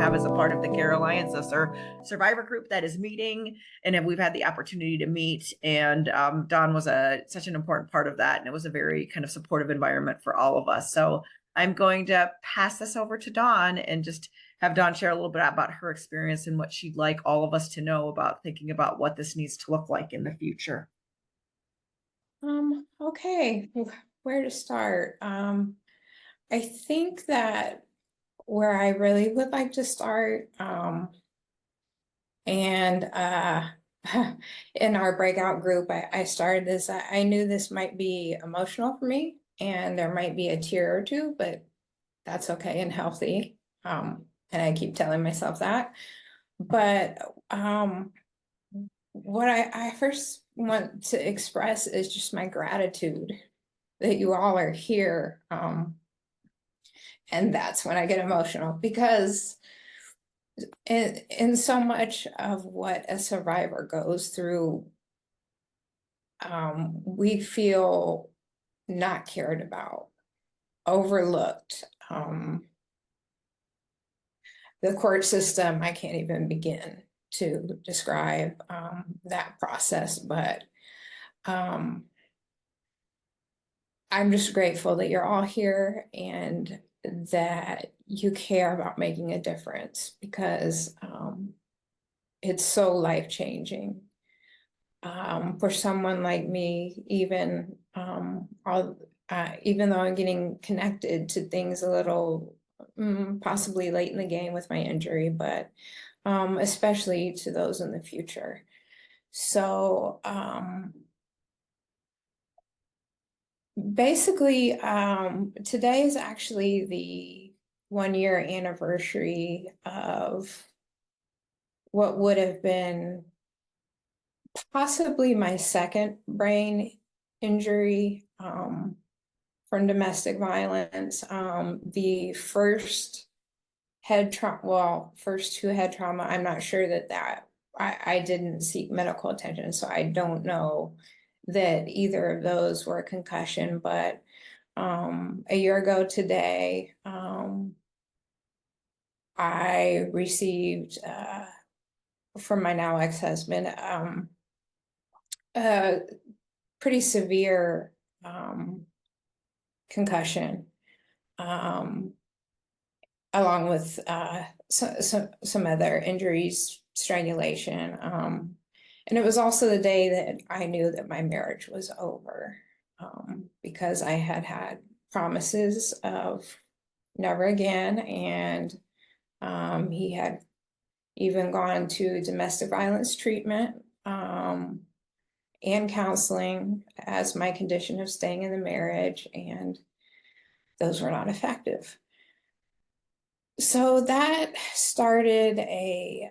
have as a part of the Care Alliance, a survivor group that is meeting, and we've had the opportunity to meet. And Dawn was such an important part of that, and it was a very kind of supportive environment for all of us. So I'm going to pass this over to Dawn and just have Dawn share a little bit about her experience and what she'd like all of us to know about thinking about what this needs to look like in the future. Okay, where to start? I think that where I really would like to start, and in our breakout group, I started this, I knew this might be emotional for me, and there might be a tear or two, but that's okay and healthy. And I keep telling myself that. But what I first want to express is just my gratitude that you all are here. And that's when I get emotional, because in so much of what a survivor goes through, we feel not cared about, overlooked. The court system, I can't even begin to describe that process, but I'm just grateful that you're all here and that you care about making a difference, because it's so life-changing. For someone like me, even though I'm getting connected to things a little possibly late in the game with my injury, but especially to those in the future. So basically, today is actually the 1-year anniversary of what would have been possibly my second brain injury from domestic violence. The first head trauma, well, first 2 head trauma, I'm not sure that I didn't seek medical attention, so I don't know that either of those were a concussion. But a year ago today, I received from my now ex-husband a pretty severe concussion, along with some other injuries, strangulation. And it was also the day that I knew that my marriage was over, because I had promises of never again. And he had even gone to domestic violence treatment and counseling as my condition of staying in the marriage, and those were not effective. So that started a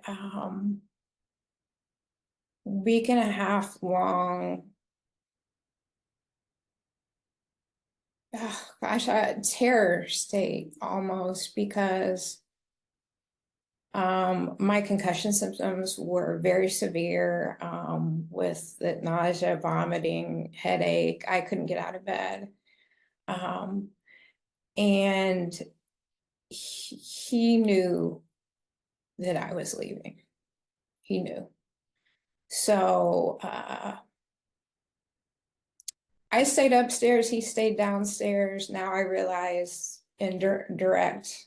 week and a half long, terror state almost, because my concussion symptoms were very severe, with the nausea, vomiting, headache. I couldn't get out of bed. And he knew that I was leaving. He knew. So I stayed upstairs, he stayed downstairs. Now I realize in direct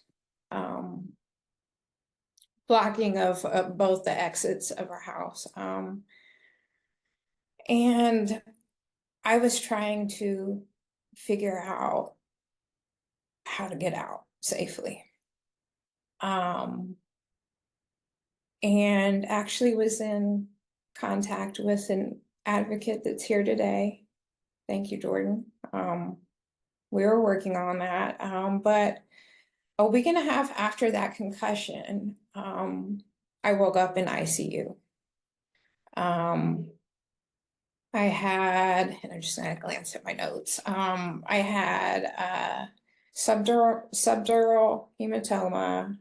blocking of both the exits of our house. And I was trying to figure out how to get out safely. And actually was in contact with an advocate that's here today. Thank you, Jordan. We were working on that, but a week and a half after that concussion, I woke up in ICU. I had, and I'm just gonna glance at my notes. I had subdural hematoma,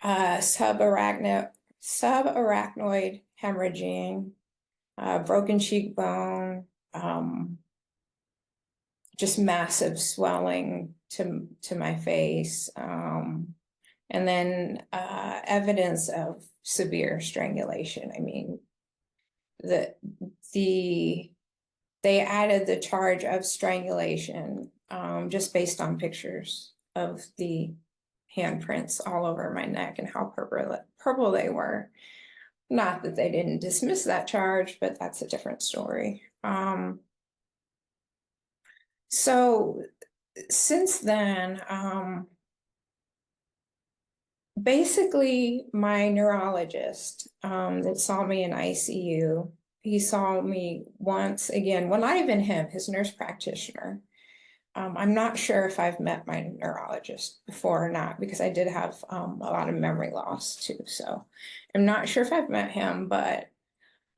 subarachnoid hemorrhaging, broken cheekbone, just massive swelling to my face, And then evidence of severe strangulation. I mean, the they added the charge of strangulation just based on pictures of the handprints all over my neck and how purple they were. Not that they didn't dismiss that charge, but that's a different story. So since then, basically my neurologist that saw me in ICU, he saw me once again, well, not even him, his nurse practitioner. I'm not sure if I've met my neurologist before or not, because I did have a lot of memory loss too. So I'm not sure if I've met him, but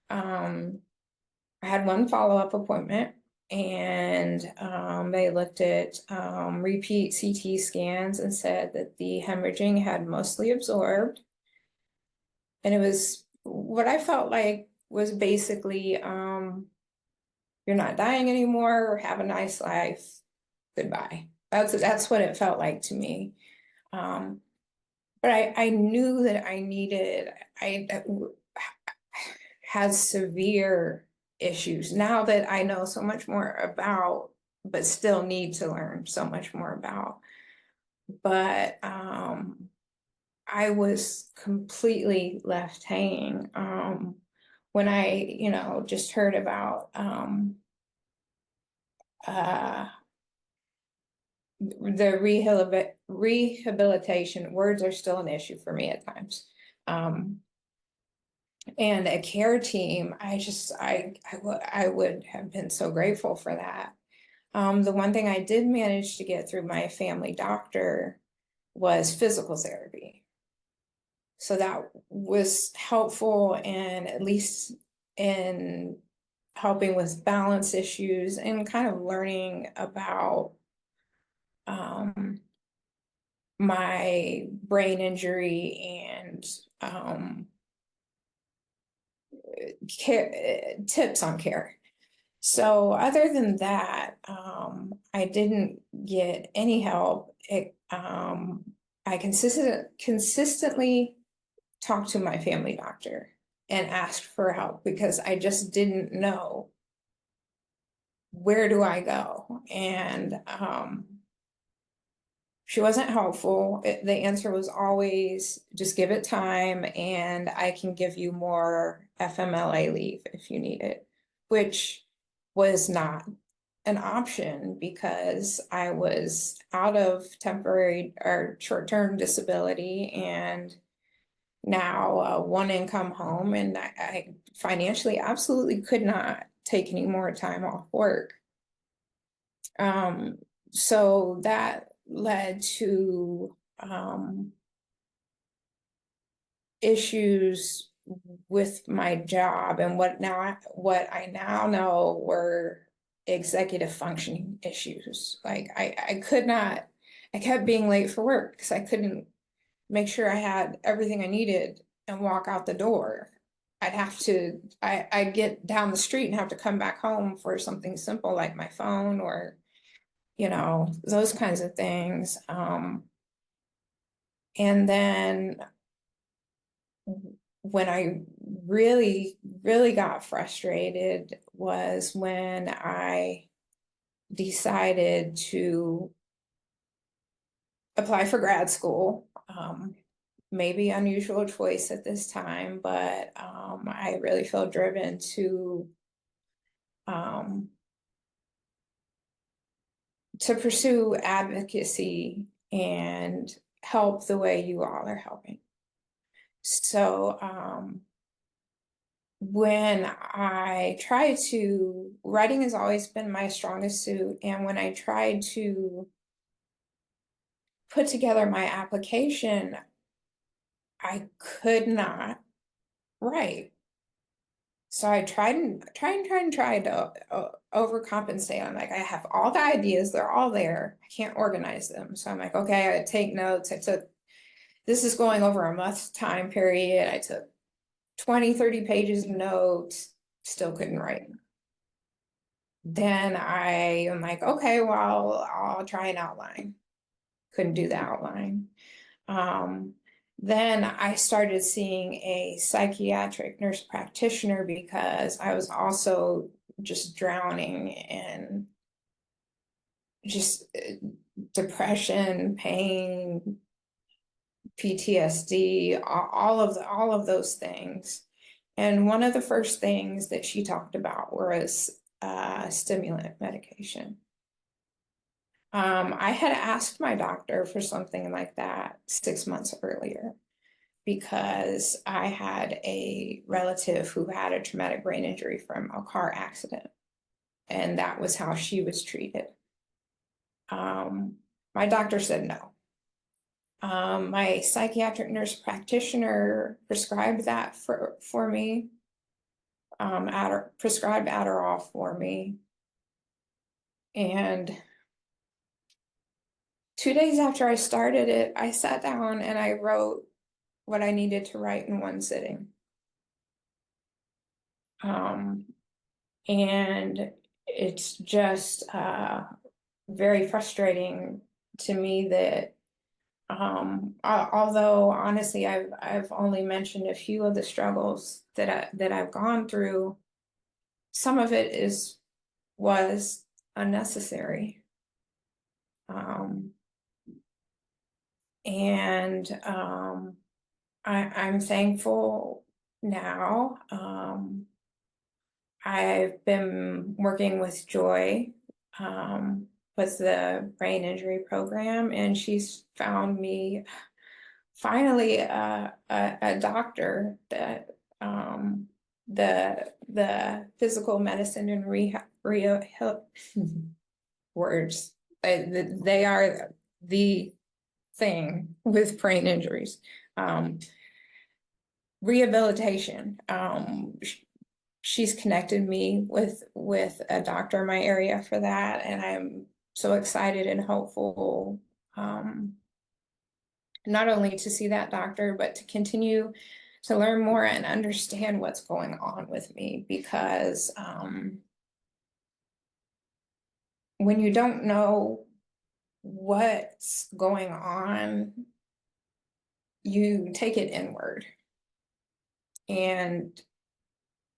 I had one follow-up appointment, and they looked at repeat CT scans and said that the hemorrhaging had mostly absorbed. And it was what I felt like was basically, you're not dying anymore, or have a nice life, goodbye. That's what it felt like to me. But I knew that I had severe issues now that I know so much more about, but still need to learn so much more about. But I was completely left hanging when I just heard about the rehabilitation. Words are still an issue for me at times. And a care team, I would have been so grateful for that. The one thing I did manage to get through my family doctor was physical therapy. So that was helpful, and at least in helping with balance issues and kind of learning about my brain injury and tips on care. So other than that, I didn't get any help. I consistently talked to my family doctor and asked for help, because I just didn't know, where do I go? And she wasn't helpful. The answer was always, just give it time and I can give you more FMLA leave if you need it, which was not an option because I was out of temporary or short-term disability, and now one income home, and I financially absolutely could not take any more time off work. So that led to issues with my job, and what I now know were executive functioning issues. Like I could not, I kept being late for work because I couldn't make sure I had everything I needed and walk out the door. I'd get down the street and have to come back home for something simple like my phone or, those kinds of things. And then when I really, really got frustrated was when I decided to apply for grad school. Maybe unusual choice at this time, but I really feel driven to pursue advocacy and help the way you all are helping. So when I tried to, writing has always been my strongest suit, and when I tried to put together my application, I could not write. So I tried to overcompensate. I'm like, I have all the ideas, they're all there. I can't organize them. So I'm like, okay, I take notes. This is going over a month time period. I took 20, 30 pages of notes, still couldn't write. Then I am like, okay, well, I'll try an outline. Couldn't do the outline. Then I started seeing a psychiatric nurse practitioner because I was also just drowning in just depression, pain, PTSD, all of those things. And one of the first things that she talked about was stimulant medication. I had asked my doctor for something like that 6 months earlier because I had a relative who had a traumatic brain injury from a car accident, and that was how she was treated. My doctor said no. My psychiatric nurse practitioner prescribed that for me, prescribed Adderall for me. And 2 days after I started it, I sat down and I wrote what I needed to write in one sitting. And it's just very frustrating to me that although honestly I've only mentioned a few of the struggles that I've gone through, some of it was unnecessary. And I'm thankful now. I've been working with Joy with the brain injury program, and she's found me finally a doctor that the physical medicine and rehab words, they are the thing with brain injuries. Rehabilitation. She's connected me with a doctor in my area for that, and I'm so excited and hopeful, not only to see that doctor, but to continue to learn more and understand what's going on with me, because when you don't know what's going on, you take it inward and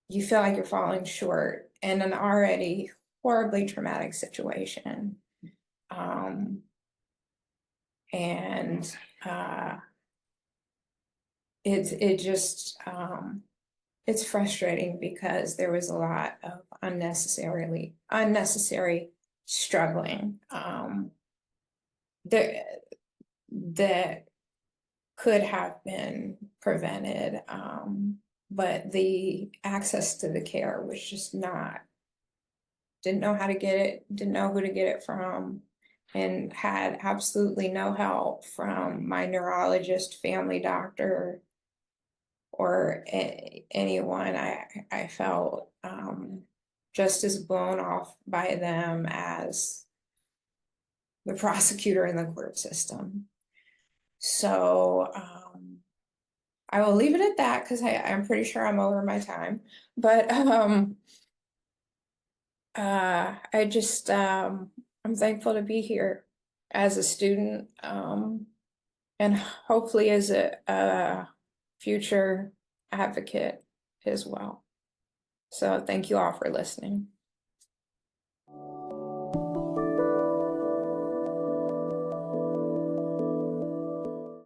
you feel like you're falling short in an already horribly traumatic situation. And it's frustrating because there was a lot of unnecessary struggling that could have been prevented, but the access to the care was just not. Didn't know how to get it, didn't know who to get it from, and had absolutely no help from my neurologist, family doctor, or anyone. I felt just as blown off by them as the prosecutor in the court system. So I will leave it at that because I'm pretty sure I'm over my time. But I just I'm thankful to be here as a student, and hopefully as a future advocate as well. So thank you all for listening.